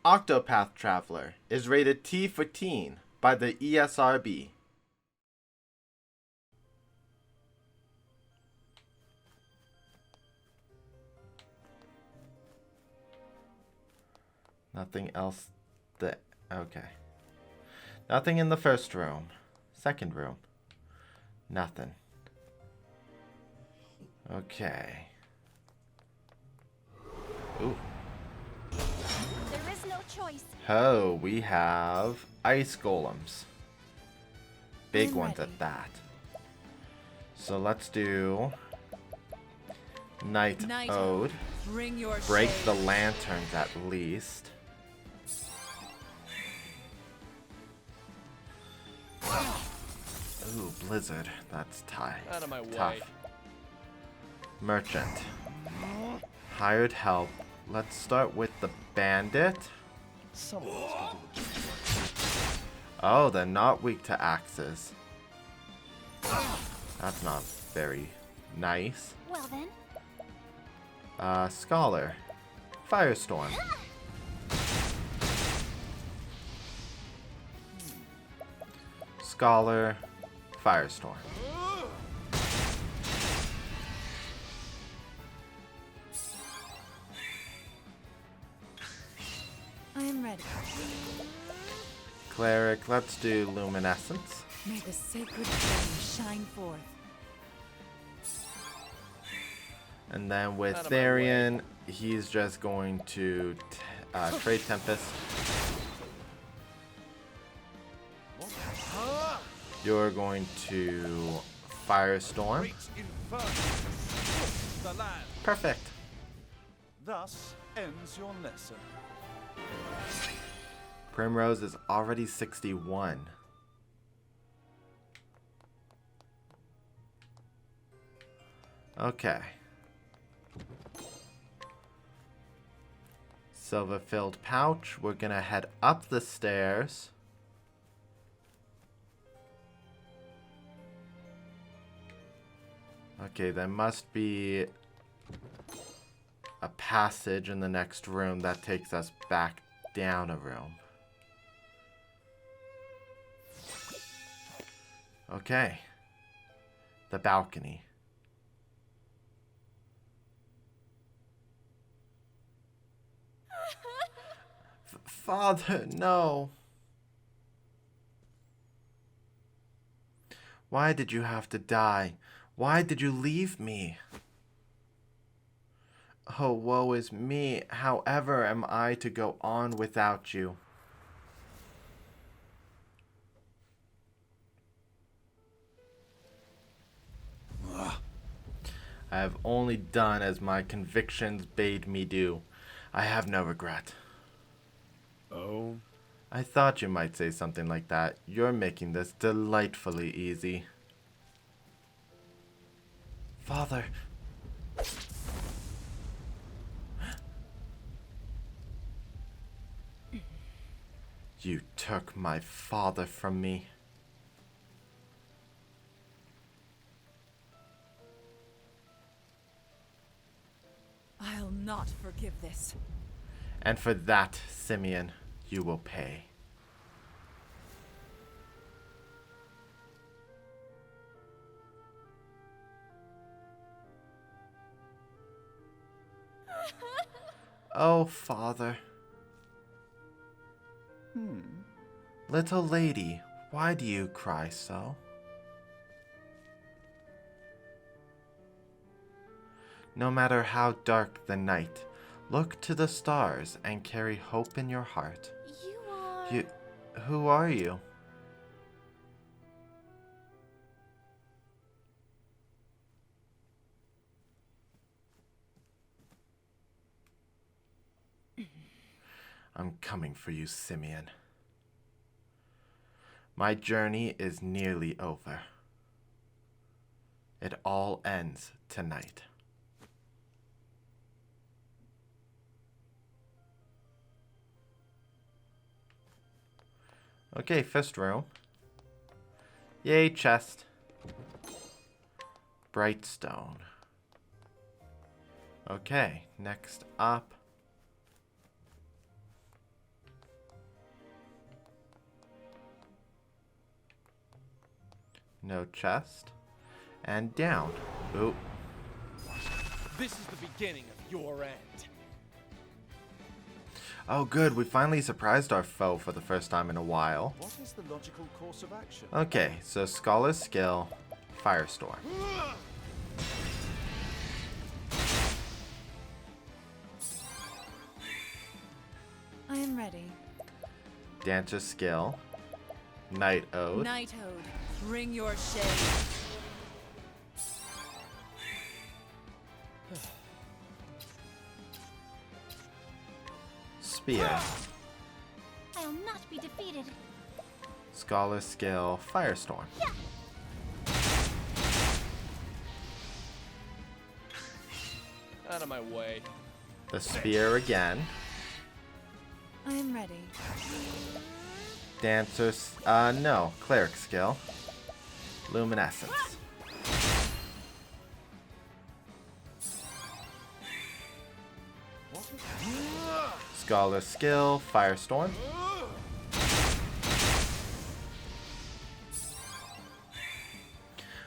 Octopath Traveler is rated T for teen by the ESRB. Nothing else okay. Nothing in the first room. Second room. Nothing. Okay. Ooh. There is no choice. Oh, we have ice golems. Big I'm ones ready. at that. So let's do Night Ode. Bring your Break shade. the lanterns at least. Ooh, Blizzard. That's Out of my tough. way. Merchant. Hired help. Let's start with the bandit. Someone else can do the job. Oh, they're not weak to axes. That's not very nice. Well then. Scholar. Firestorm. Scholar. Firestorm. I am ready. Cleric. Let's do luminescence. May the sacred flame shine forth. And then with Out of my Therian, he's just going to trade Tempest. You're going to Firestorm. Great inferno. The land. Perfect. Thus ends your lesson. Primrose is already 61. Okay. Silver-filled pouch. We're gonna head up the stairs. Okay, there must be a passage in the next room that takes us back down a room. Okay. The balcony. Father, no. Why did you have to die? Why did you leave me? Oh, woe is me. However am I to go on without you? I have only done as my convictions bade me do. I have no regret. Oh. I thought you might say something like that. You're making this delightfully easy. Father. You took my father from me. I'll not forgive this. And for that, Simeon, you will pay. Oh, Father. Little lady, why do you cry so? No matter how dark the night, look to the stars and carry hope in your heart. Who are you? I'm coming for you, Simeon. My journey is nearly over. It all ends tonight. Okay, first room. Yay, chest. Bright stone. Okay, next up. No chest. And down. Ooh. This is the beginning of your end. Oh good, we finally surprised our foe for the first time in a while. What is the logical course of action? Okay, so Scholar's skill, Firestorm. I am ready. Dancer's skill, Night Ode. Night Ode, bring your shade. Spear. I'll not be defeated. Scholar's skill, Firestorm. Out of my way. The spear again. I am ready. Dancer's, no, Cleric skill, Luminescence. Scholar skill, Firestorm.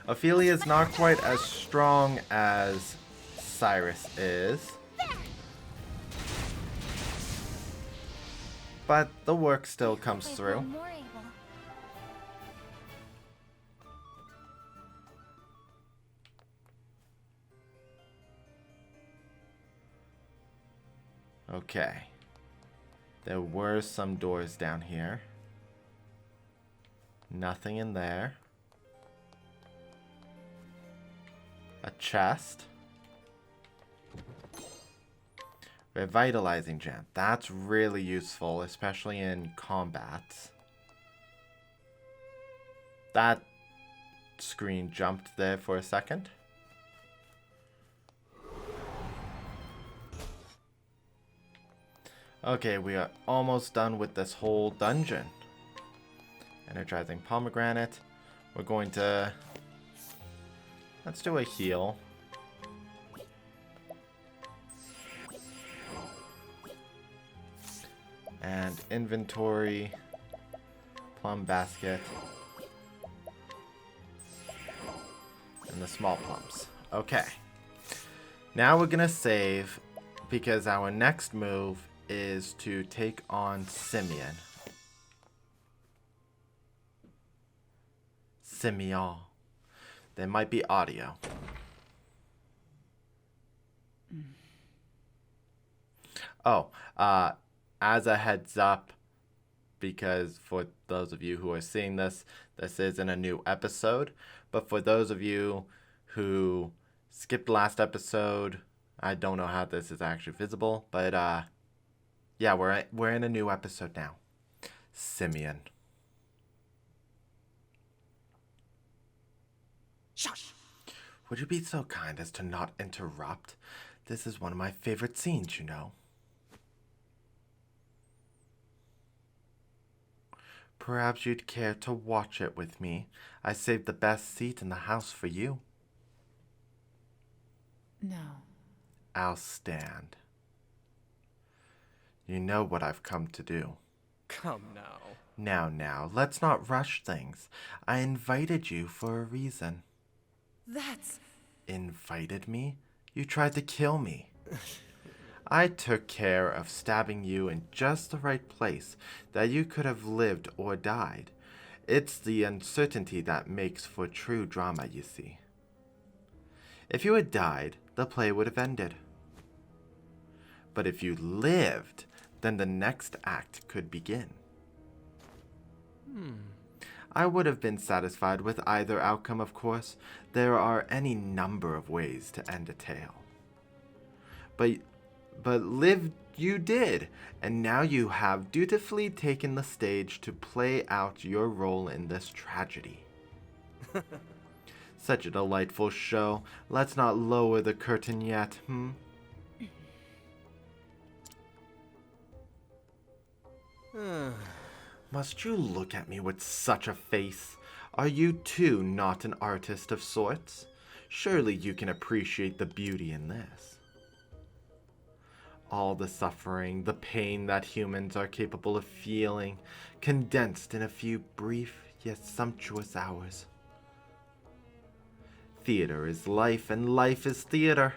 Ophelia is not quite as strong as Cyrus is, but the work still comes I through. feel more able. Okay. There were some doors down here. Nothing in there. A chest. Revitalizing gem. That's really useful, especially in combat. That screen jumped there for a second. Okay, we are almost done with this whole dungeon. Energizing pomegranate. We're going to... Let's do a heal. And inventory. Plum basket. And the small plums. Okay. Now we're gonna save because our next move is to take on Simeon. Simeon. There might be audio. Oh, as a heads up, because for those of you who are seeing this, this isn't a new episode, but for those of you who skipped last episode, I don't know how this is actually visible, but yeah, we're in a new episode now. Simeon. Shush! Would you be so kind as to not interrupt? This is one of my favorite scenes, you know. Perhaps you'd care to watch it with me. I saved the best seat in the house for you. No. I'll stand. You know what I've come to do. Come now. Now, let's not rush things. I invited you for a reason. That's... Invited me? You tried to kill me. I took care of stabbing you in just the right place that you could have lived or died. It's the uncertainty that makes for true drama, you see. If you had died, the play would have ended. But if you lived, then the next act could begin. I would have been satisfied with either outcome, of course. There are any number of ways to end a tale. But live you did, and now you have dutifully taken the stage to play out your role in this tragedy. Such a delightful show. Let's not lower the curtain yet, Must you look at me with such a face? Are you too not an artist of sorts? Surely you can appreciate the beauty in this. All the suffering, the pain that humans are capable of feeling, condensed in a few brief yet sumptuous hours. Theater is life, and life is theater.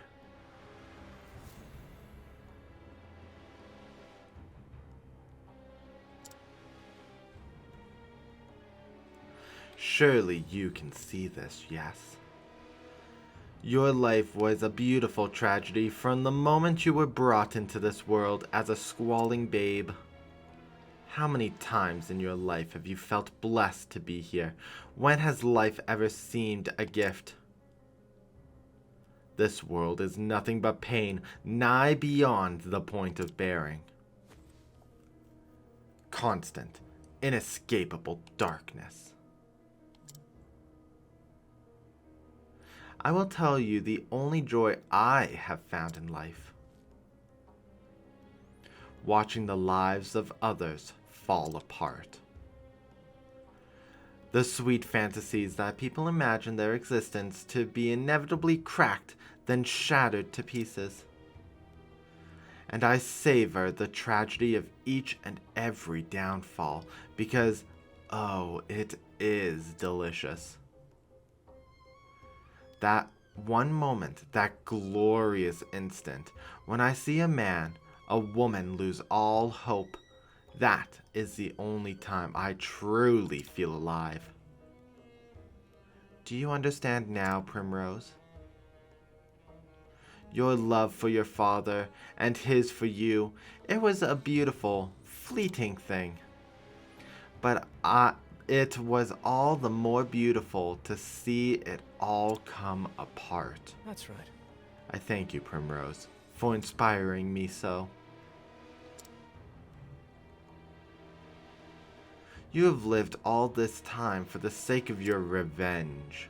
Surely you can see this, yes? Your life was a beautiful tragedy from the moment you were brought into this world as a squalling babe. How many times in your life have you felt blessed to be here? When has life ever seemed a gift? This world is nothing but pain, nigh beyond the point of bearing. Constant, inescapable darkness. I will tell you the only joy I have found in life. Watching the lives of others fall apart. The sweet fantasies that people imagine their existence to be inevitably cracked, then shattered to pieces. And I savor the tragedy of each and every downfall because, oh, it is delicious. That one moment, that glorious instant, when I see a man, a woman lose all hope, that is the only time I truly feel alive. Do you understand now, Primrose? Your love for your father and his for you, it was a beautiful, fleeting thing. But it was all the more beautiful to see it all come apart. That's right. I thank you, Primrose, for inspiring me so. You have lived all this time for the sake of your revenge.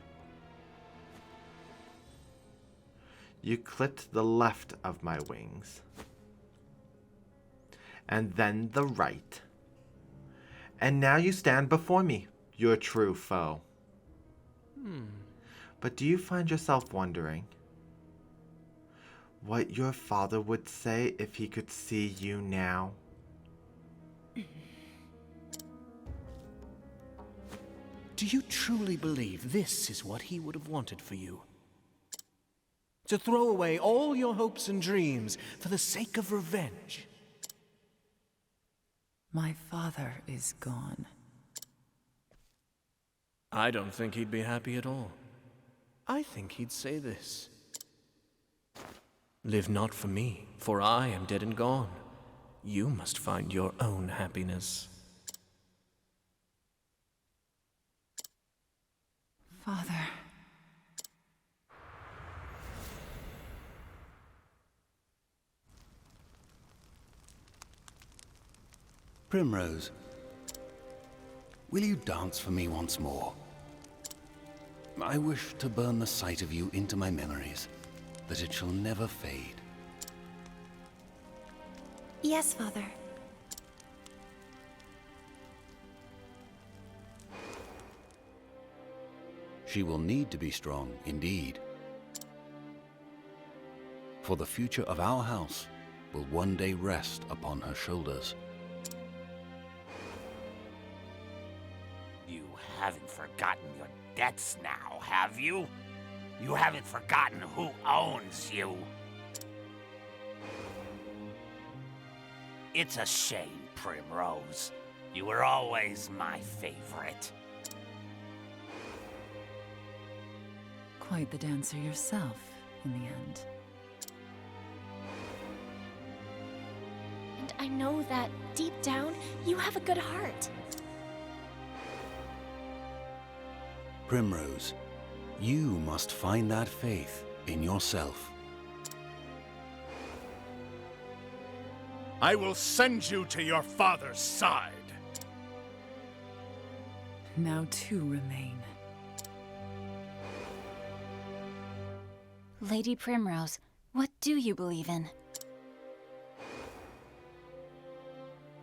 You clipped the left of my wings, and then the right. And now you stand before me, your true foe. But do you find yourself wondering what your father would say if he could see you now? Do you truly believe this is what he would have wanted for you? To throw away all your hopes and dreams for the sake of revenge? My father is gone. I don't think he'd be happy at all. I think he'd say this. Live not for me, for I am dead and gone. You must find your own happiness. Father. Primrose, will you dance for me once more? I wish to burn the sight of you into my memories, that it shall never fade. Yes, Father. She will need to be strong, indeed. For the future of our house will one day rest upon her shoulders. You haven't forgotten your debts now, have you? You haven't forgotten who owns you? It's a shame, Primrose. You were always my favorite. Quite the dancer yourself, in the end. And I know that, deep down, you have a good heart. Primrose, you must find that faith in yourself. I will send you to your father's side. Now two remain. Lady Primrose, what do you believe in?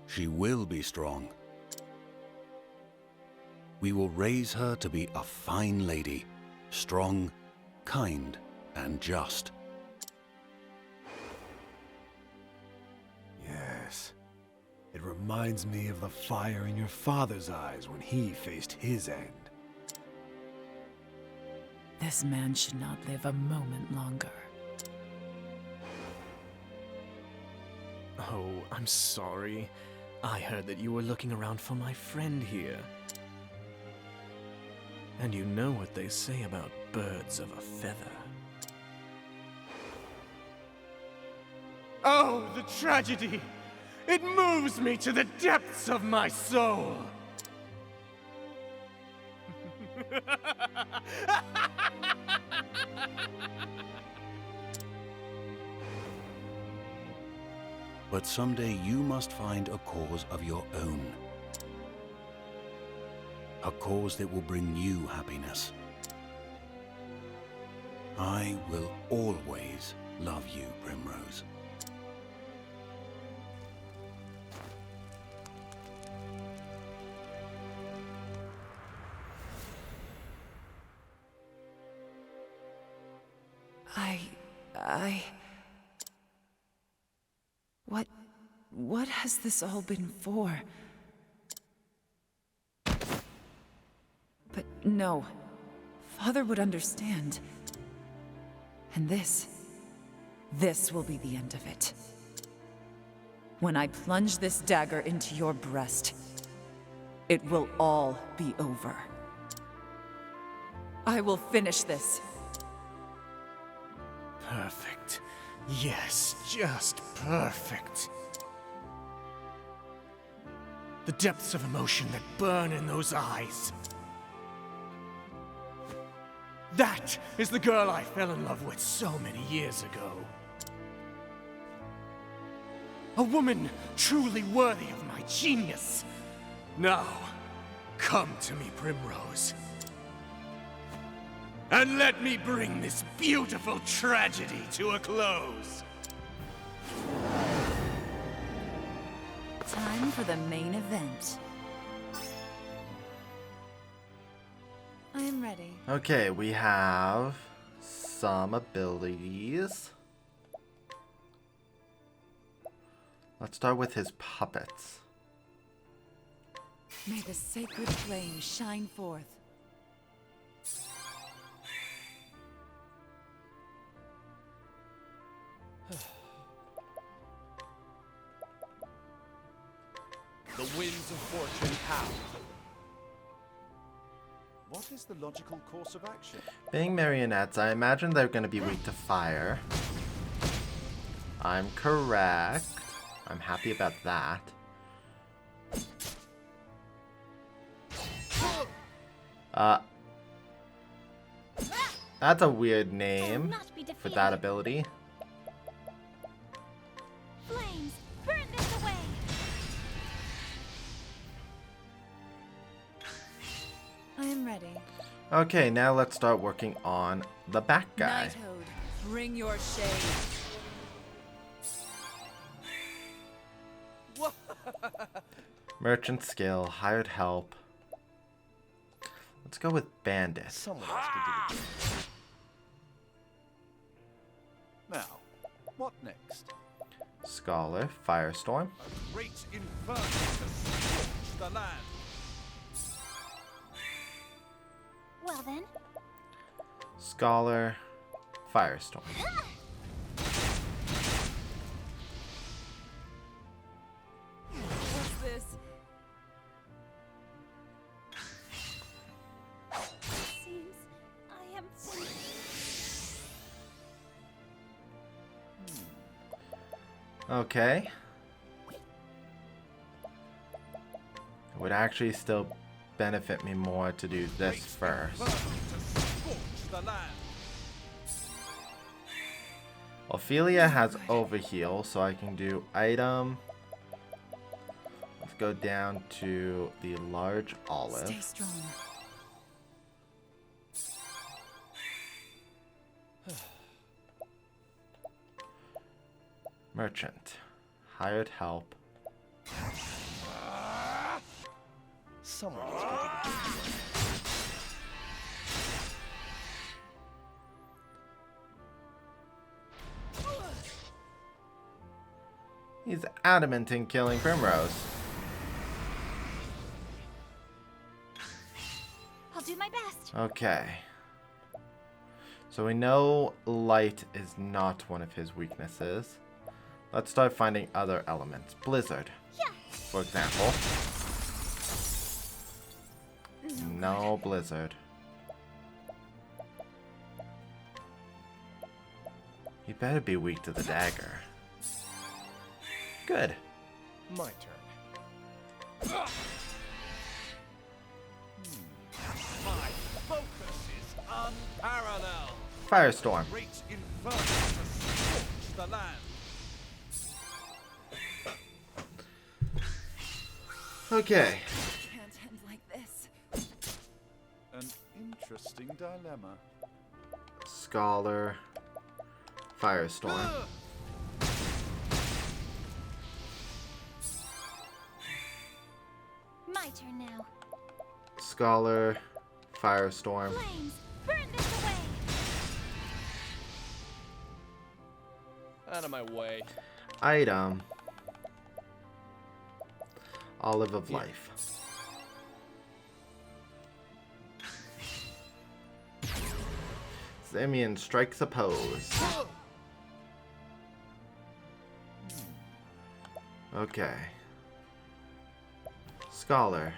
She will be strong. We will raise her to be a fine lady, strong, kind, and just. Yes. It reminds me of the fire in your father's eyes when he faced his end. This man should not live a moment longer. Oh, I'm sorry. I heard that you were looking around for my friend here. And you know what they say about birds of a feather. Oh, the tragedy! It moves me to the depths of my soul! But someday you must find a cause of your own. A cause that will bring you happiness. I will always love you, Primrose. What has this all been for? But no. Father would understand. And this will be the end of it. When I plunge this dagger into your breast, it will all be over. I will finish this. Perfect. Yes, just perfect. The depths of emotion that burn in those eyes. That is the girl I fell in love with so many years ago. A woman truly worthy of my genius. Now, come to me, Primrose. And let me bring this beautiful tragedy to a close. Time for the main event. I am ready. Okay, we have some abilities. Let's start with his puppets. May the sacred flame shine forth. The winds of fortune howl. What is the logical course of action? Being marionettes, I imagine they're going to be weak to fire. I'm correct. I'm happy about that. That's a weird name for that ability. Flames, burn this away! I am ready. Okay, now let's start working on the back guy. Nighthode, bring your shade. Merchant skill, hired help. Let's go with bandit. Someone else can do it. Now, what next? Scholar, firestorm. A great inferno to scorch the land. Well then, Scholar, firestorm. What's this? seems I am finished. Okay. It would actually still benefit me more to do this first. Inferno to scorch the land. Ophelia has overheal, so I can do item. Let's go down to the large Stay olive. strong. Merchant, hired help. Someone else can do it. He's adamant in killing Primrose. I'll do my best. Okay. So we know light is not one of his weaknesses. Let's start finding other elements. Blizzard, for example. No blizzard. You better be weak to the dagger. Good. My turn. My focus is unparalleled. Firestorm. Great inferno to scorch the land. Okay. Can't end like this. An interesting dilemma. Scholar. Firestorm. My turn now. Scholar. Firestorm. Flames, burn this away. Out of my way. Item. Olive of Life. Simeon strikes a pose. Okay. Scholar.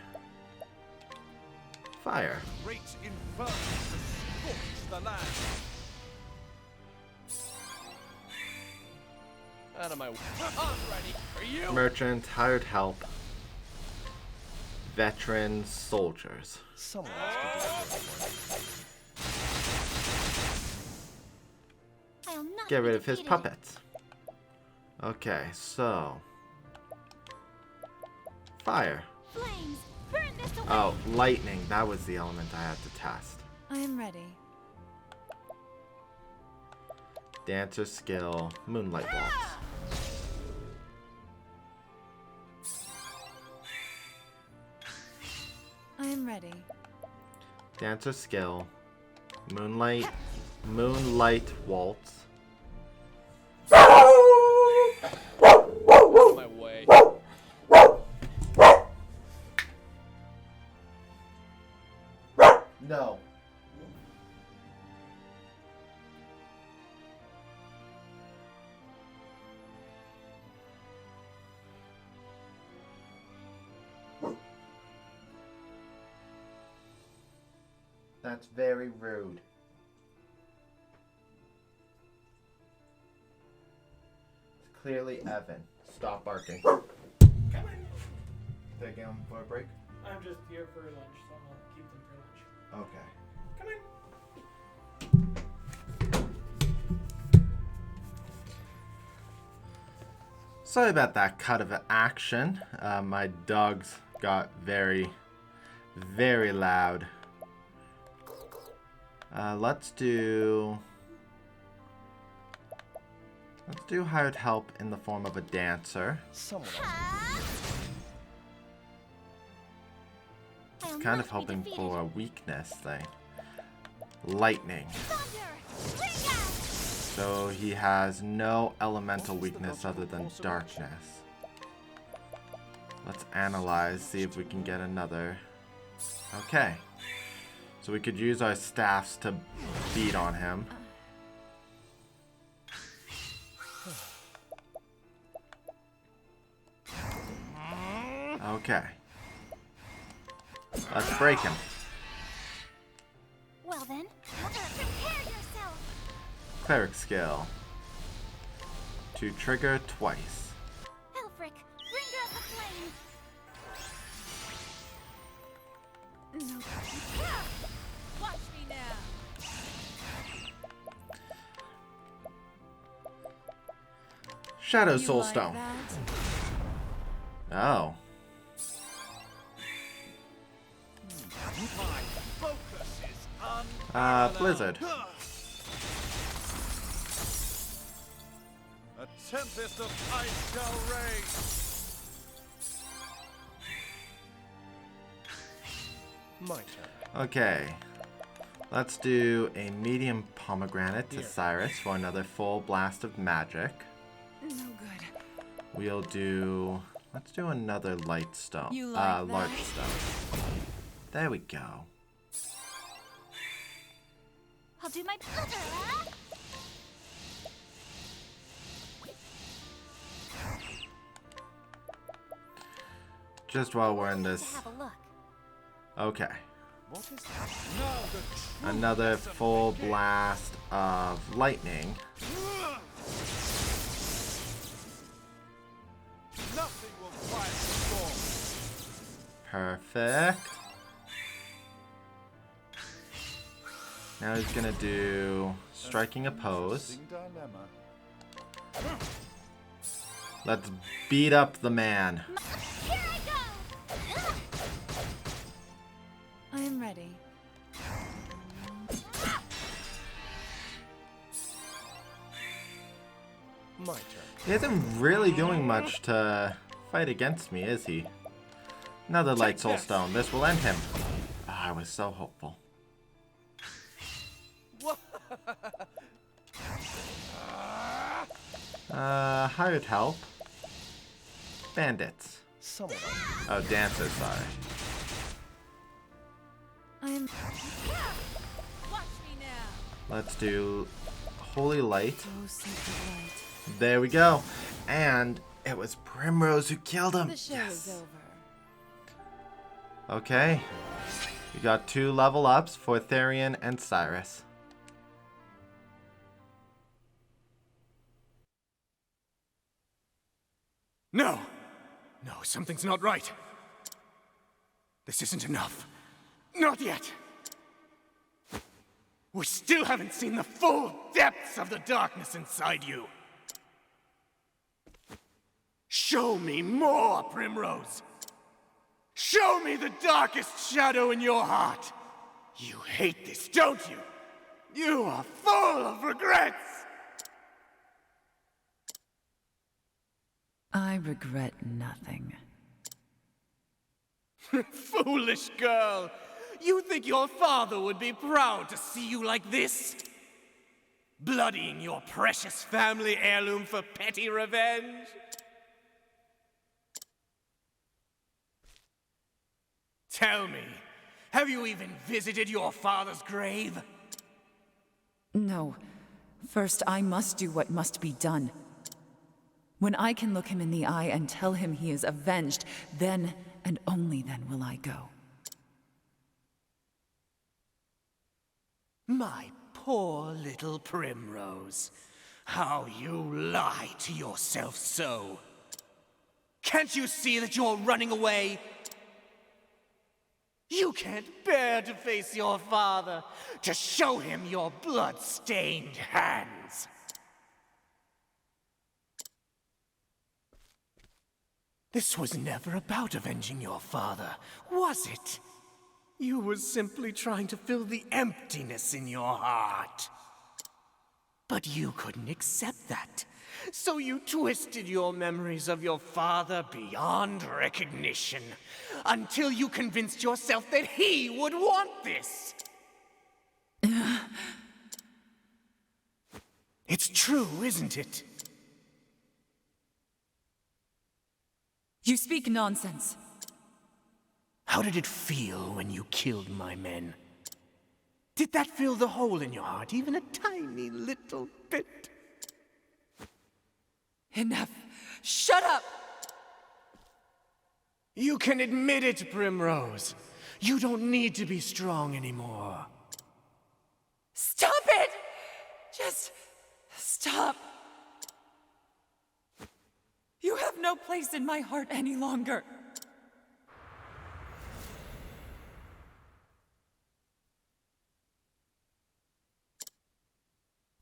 Fire. Great inferno to scorch the land. Out of my way. I'm ready for you. Merchant, hired help. Veterans, soldiers. Someone else I'll not Get be rid of his defeated. puppets. Okay, so. Fire. Flames, burn this away. Oh, lightning. That was the element I had to test. I am ready. Dancer skill, moonlight waltz. I am ready. Dancer skill, moonlight waltz. my way. No. That's very rude. It's clearly Evan. Stop barking. Come on. Taking him for a break? I'm just here for lunch, so I'll keep them for lunch. Okay. Come on. Sorry about that cut of action. My dogs got very, very loud. Let's do hired help in the form of a dancer. Someone It's kind of hoping for a weakness thing. Lightning. So he has no elemental weakness other than darkness. Let's analyze, see if we can get another. Okay. So we could use our staffs to beat on him. Okay. Let's break him. Well then, prepare yourself. Cleric skill. To trigger twice. Elfric, bring out the flame. No. Watch me now. Shadow You Soul like Stone. that? Oh. My focus is unparalleled. Blizzard. A tempest of ice shall rage. My turn. Okay. Let's do a medium pomegranate to Here. Cyrus for another full blast of magic. No good. We'll do... Let's do another light stone. You like large that? stone. There we go. I'll do my better, huh? Just while we're in To this. have a look. Okay. What is that? Now the true Another lesson full begins. blast of lightning. Nothing will quiet the storm. Perfect. Now he's gonna do striking a pose. Interesting dilemma. Let's beat up the man. Here I go! I am ready. My turn. He isn't really doing much to fight against me, is he? Another light soul stone. This will end him. Ah, I was so hopeful. Hired help. Bandits. Someone Oh, dancers, sorry. I am. Watch me now! Let's do Holy Light. Oh, sacred light. There we go. And it was Primrose who killed him. The show is over. Okay. We got 2 level ups for Therian and Cyrus. No! No, something's not right. This isn't enough. Not yet! We still haven't seen the full depths of the darkness inside you. Show me more, Primrose! Show me the darkest shadow in your heart! You hate this, don't you? You are full of regrets! I regret nothing. Foolish girl! You think your father would be proud to see you like this? Bloodying your precious family heirloom for petty revenge? Tell me, have you even visited your father's grave? No. First, I must do what must be done. When I can look him in the eye and tell him he is avenged, then and only then will I go. My poor little Primrose. How you lie to yourself so. Can't you see that you're running away? You can't bear to face your father, to show him your blood-stained hands. This was never about avenging your father, was it? You were simply trying to fill the emptiness in your heart. But you couldn't accept that, so you twisted your memories of your father beyond recognition, until you convinced yourself that he would want this. It's true, isn't it? You speak nonsense. How did it feel when you killed my men? Did that fill the hole in your heart even a tiny little bit? Enough. Shut up! You can admit it, Primrose. You don't need to be strong anymore. Stop it! Just stop. You have no place in my heart any longer.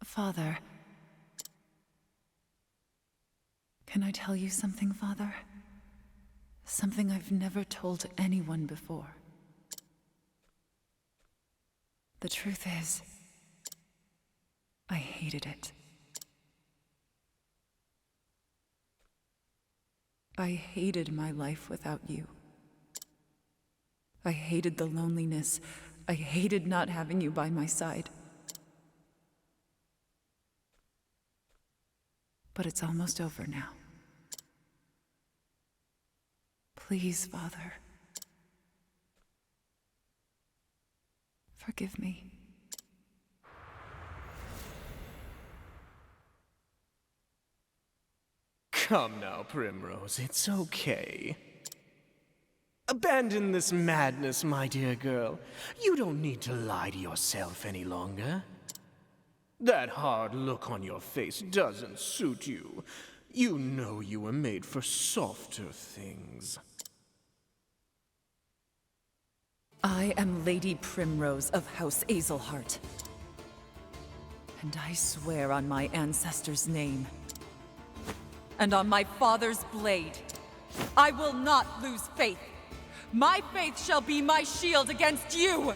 Father. Can I tell you something, Father? Something I've never told anyone before. The truth is, I hated it. I hated my life without you. I hated the loneliness. I hated not having you by my side. But it's almost over now. Please, Father. Forgive me. Come now, Primrose, it's okay. Abandon this madness, my dear girl. You don't need to lie to yourself any longer. That hard look on your face doesn't suit you. You know you were made for softer things. I am Lady Primrose of House Azelheart. And I swear on my ancestor's name, and on my father's blade, I will not lose faith. My faith shall be my shield against you!